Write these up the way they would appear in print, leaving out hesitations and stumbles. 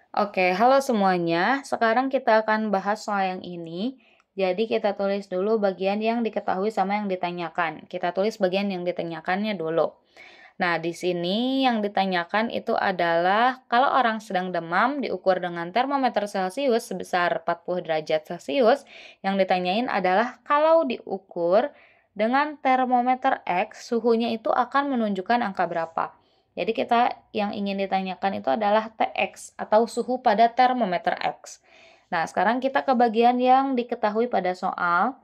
Oke, halo semuanya. Sekarang kita akan bahas soal yang ini. Jadi kita tulis dulu bagian yang diketahui sama yang ditanyakan. Kita tulis bagian yang ditanyakannya dulu. Nah, di sini yang ditanyakan itu adalah kalau orang sedang demam diukur dengan termometer Celcius sebesar 40 derajat Celcius, yang ditanyain adalah kalau diukur dengan termometer X, suhunya itu akan menunjukkan angka berapa. Jadi kita yang ingin ditanyakan itu adalah Tx atau suhu pada termometer X. Nah, sekarang kita ke bagian yang diketahui pada soal.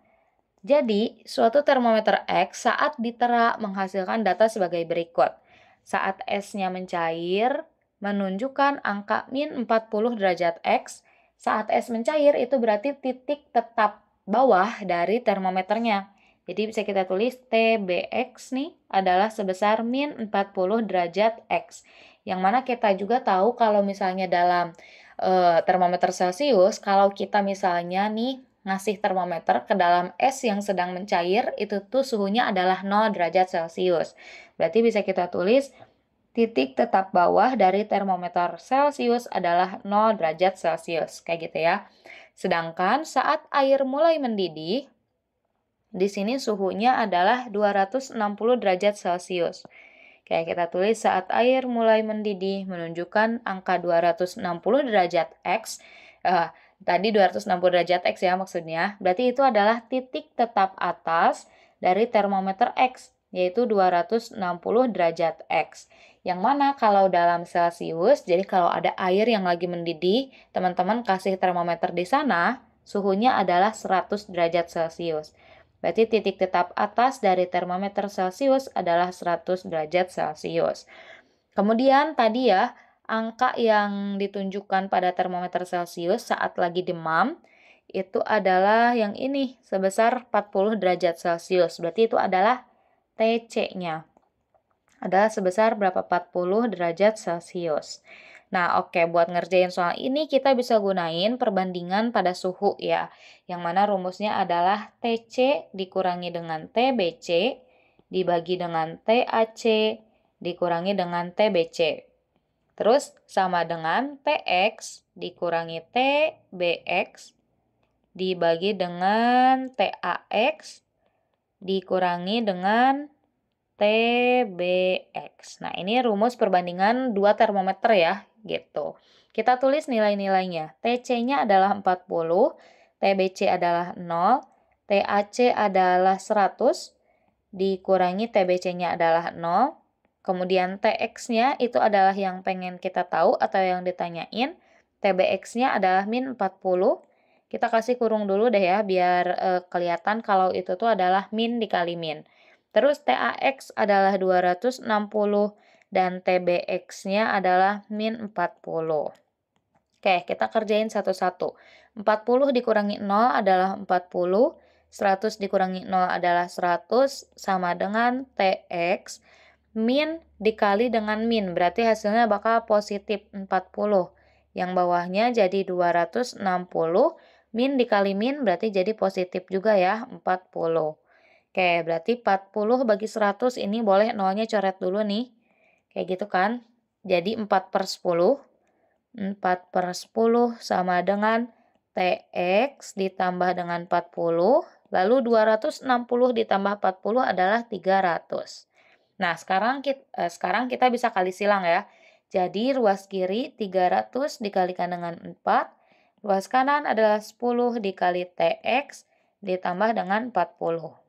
Jadi, suatu termometer X saat ditera menghasilkan data sebagai berikut. Saat esnya mencair, menunjukkan angka min 40 derajat X. Saat es mencair, itu berarti titik tetap bawah dari termometernya. Jadi bisa kita tulis TBX nih adalah sebesar min 40 derajat X. Yang mana kita juga tahu kalau misalnya dalam termometer Celcius, kalau kita misalnya nih ngasih termometer ke dalam es yang sedang mencair, itu tuh suhunya adalah 0 derajat Celcius. Berarti bisa kita tulis titik tetap bawah dari termometer Celcius adalah 0 derajat Celcius. Kayak gitu ya. Sedangkan saat air mulai mendidih, di sini suhunya adalah 260 derajat Celcius. Kayak kita tulis saat air mulai mendidih menunjukkan angka 260 derajat X. Tadi 260 derajat X ya maksudnya. Berarti itu adalah titik tetap atas dari termometer X, yaitu 260 derajat X. Yang mana kalau dalam Celcius, jadi kalau ada air yang lagi mendidih, teman-teman kasih termometer di sana, suhunya adalah 100 derajat Celcius. Berarti titik tetap atas dari termometer Celcius adalah 100 derajat Celcius. Kemudian tadi ya, angka yang ditunjukkan pada termometer Celcius saat lagi demam, itu adalah yang ini, sebesar 40 derajat Celcius. Berarti itu adalah TC-nya. Adalah sebesar berapa? 40 derajat Celcius. Nah, oke, buat ngerjain soal ini kita bisa gunain perbandingan pada suhu ya. Yang mana rumusnya adalah TC dikurangi dengan TBC dibagi dengan TAC dikurangi dengan TBC. Terus sama dengan TX dikurangi TBX dibagi dengan TAX dikurangi dengan TBX. Nah, ini rumus perbandingan dua termometer ya, gitu. Kita tulis nilai-nilainya. TC-nya adalah 40, TBC adalah 0, TAC adalah 100, dikurangi TBC-nya adalah 0, kemudian TX-nya itu adalah yang pengen kita tahu atau yang ditanyain, TBX-nya adalah min 40, kita kasih kurung dulu deh ya, biar kelihatan kalau itu tuh adalah min dikali min. Terus TAX adalah 260 dan TBX-nya adalah min 40. Oke, kita kerjain satu-satu. 40 dikurangi 0 adalah 40, 100 dikurangi 0 adalah 100, sama dengan TX, min dikali dengan min, berarti hasilnya bakal positif 40. Yang bawahnya jadi 260, min dikali min berarti jadi positif juga ya, 40. Oke, berarti 40 bagi 100 ini boleh nolnya coret dulu nih. Kayak gitu kan. Jadi 4/10. 4/10 sama dengan TX ditambah dengan 40. Lalu 260 ditambah 40 adalah 300. Nah, sekarang kita bisa kali silang ya. Jadi ruas kiri 300 dikalikan dengan 4. Ruas kanan adalah 10 dikali TX ditambah dengan 40.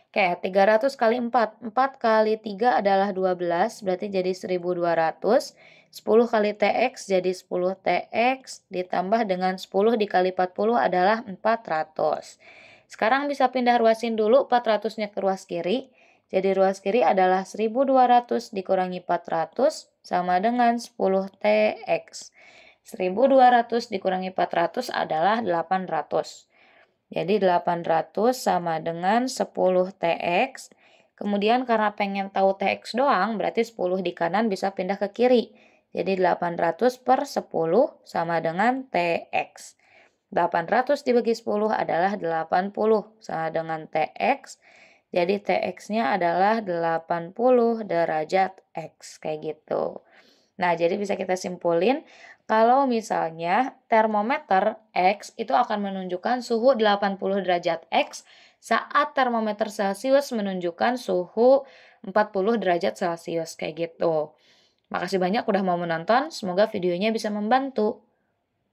Oke, 300 kali 4. 4 kali 3 adalah 12, berarti jadi 1200. 10 kali TX jadi 10 TX, ditambah dengan 10 dikali 40 adalah 400. Sekarang bisa pindah ruasin dulu 400-nya ke ruas kiri. Jadi ruas kiri adalah 1200 dikurangi 400 sama dengan 10 TX. 1200 dikurangi 400 adalah 800. Jadi 800 sama dengan 10 TX. Kemudian karena pengen tahu TX doang, berarti 10 di kanan bisa pindah ke kiri. Jadi 800 per 10 sama dengan TX. 800 dibagi 10 adalah 80 sama dengan TX. Jadi TX-nya adalah 80 derajat X. Kayak gitu. Nah, jadi bisa kita simpulin kalau misalnya termometer X itu akan menunjukkan suhu 80 derajat X saat termometer Celcius menunjukkan suhu 40 derajat Celcius kayak gitu. Makasih banyak udah mau menonton, semoga videonya bisa membantu.